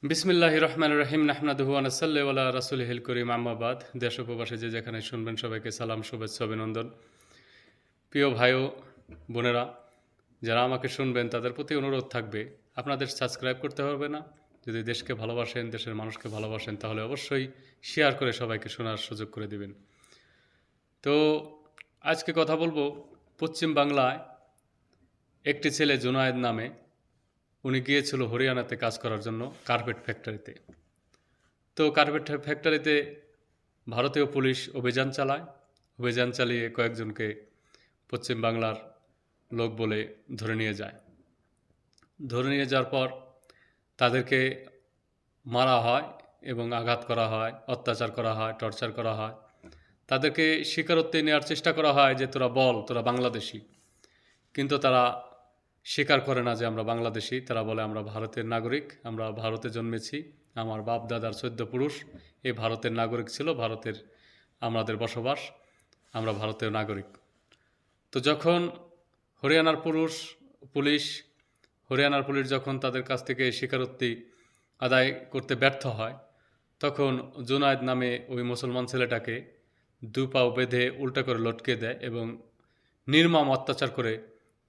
বিসমিল্লাহির রহমানির রহিম নাহমাদুহু ওয়া নাসাল্লি আলা রাসূলিহিল কারীম আম্মা বাদ। দেশ ও প্রবাসে যে যেখানে শুনবেন সবাইকে সালাম, শুভেচ্ছা, অভিনন্দন। প্রিয় ভাই ও বোনেরা, যারা আমাকে শুনবেন তাদের প্রতি অনুরোধ থাকবে আপনাদের সাবস্ক্রাইব করতে হবে না। যদি দেশকে ভালোবাসেন, দেশের মানুষকে ভালোবাসেন তাহলে অবশ্যই শেয়ার করে সবাইকে শোনার সুযোগ করে দিবেন। তো আজকে কথা বলবো পশ্চিম বাংলায় একটি ছেলে জুনায়েদ নামে, উনি গিয়েছিল হরিয়ানাতে কাজ করার জন্য কার্পেট ফ্যাক্টরিতে। তো কার্পেট ফ্যাক্টরিতে ভারতীয় পুলিশ অভিযান চালায়। অভিযান চালিয়ে কয়েকজনকে পশ্চিম বাংলার লোক বলে ধরে নিয়ে যায়। ধরে নিয়ে যাওয়ার পর তাদেরকে মারা হয় এবং আঘাত করা হয়, অত্যাচার করা হয়, টর্চার করা হয়। তাদেরকে স্বীকারোক্তি নেওয়ার চেষ্টা করা হয় যে তোরা বল তোরা বাংলাদেশি, কিন্তু তারা স্বীকার করে না যে আমরা বাংলাদেশি। তারা বলে আমরা ভারতের নাগরিক, আমরা ভারতে জন্মেছি, আমার বাপ দাদার 14 পুরুষ এই ভারতের নাগরিক ছিল, ভারতের আমাদের বসবাস, আমরা ভারতের নাগরিক। তো যখন হরিয়ানার পুলিশ হরিয়ানার পুলিশ যখন তাদের কাছ থেকে স্বীকারোক্তি আদায় করতে ব্যর্থ হয়, তখন জুনায়েদ নামে ওই মুসলমান ছেলেটাকে দু পাও বেঁধে উল্টা করে লটকে দেয় এবং নির্মম অত্যাচার করে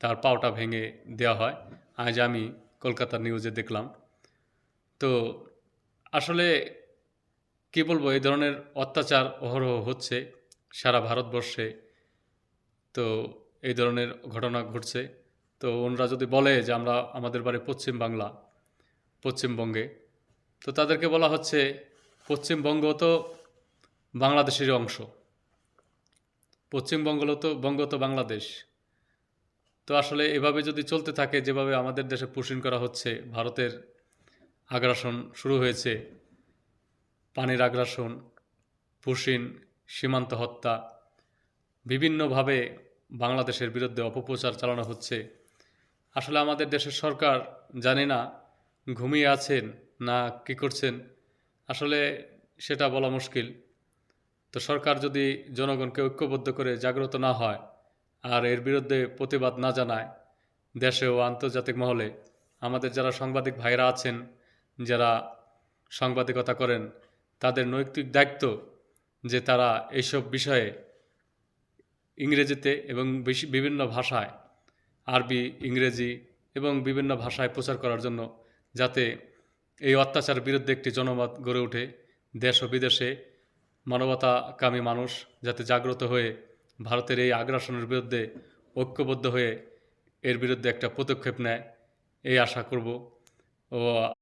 তার পাওটা ভেঙে দেওয়া হয়। আজ আমি কলকাতার নিউজে দেখলাম। তো আসলে কি বলবো, এই ধরনের অত্যাচার অহরহ হচ্ছে সারা ভারতবর্ষে। তো এই ধরনের ঘটনা ঘটছে। তো ওনরা যদি বলে যে আমরা আমাদের বাড়ি পশ্চিম বাংলা, পশ্চিমবঙ্গে, তো তাদেরকে বলা হচ্ছে পশ্চিমবঙ্গ তো বাংলাদেশের অংশ, বঙ্গ তো বাংলাদেশ। তো আসলে এভাবে যদি চলতে থাকে, যেভাবে আমাদের দেশে পুশিং করা হচ্ছে, ভারতের আগ্রাসন শুরু হয়েছে, পানির আগ্রাসন, পুশিং, সীমান্ত হত্যা, বিভিন্নভাবে বাংলাদেশের বিরুদ্ধে অপপ্রচার চালানো হচ্ছে। আসলে আমাদের দেশের সরকার জানি না ঘুমিয়ে আছেন না কি করছেন, আসলে সেটা বলা মুশকিল। তো সরকার যদি জনগণকে ঐক্যবদ্ধ করে জাগ্রত না হয় আর এর বিরুদ্ধে প্রতিবাদ না জানায়, দেশে ও আন্তর্জাতিক মহলে আমাদের যারা সাংবাদিক ভাইরা আছেন, যারা সাংবাদিকতা করেন, তাদের নৈতিক দায়িত্ব যে তারা এইসব বিষয়ে ইংরেজিতে এবং বিভিন্ন ভাষায়, আরবি, ইংরেজি এবং বিভিন্ন ভাষায় প্রচার করার জন্য, যাতে এই অত্যাচারের বিরুদ্ধে একটি জনমত গড়ে ওঠে। দেশ ও বিদেশে মানবতাকামী মানুষ যাতে জাগ্রত হয়ে ভারতের এই আগ্রাসনের বিরুদ্ধে ঐক্যবদ্ধ হয়ে এর বিরুদ্ধে একটা পদক্ষেপ নেয়, এই আশা করব। ও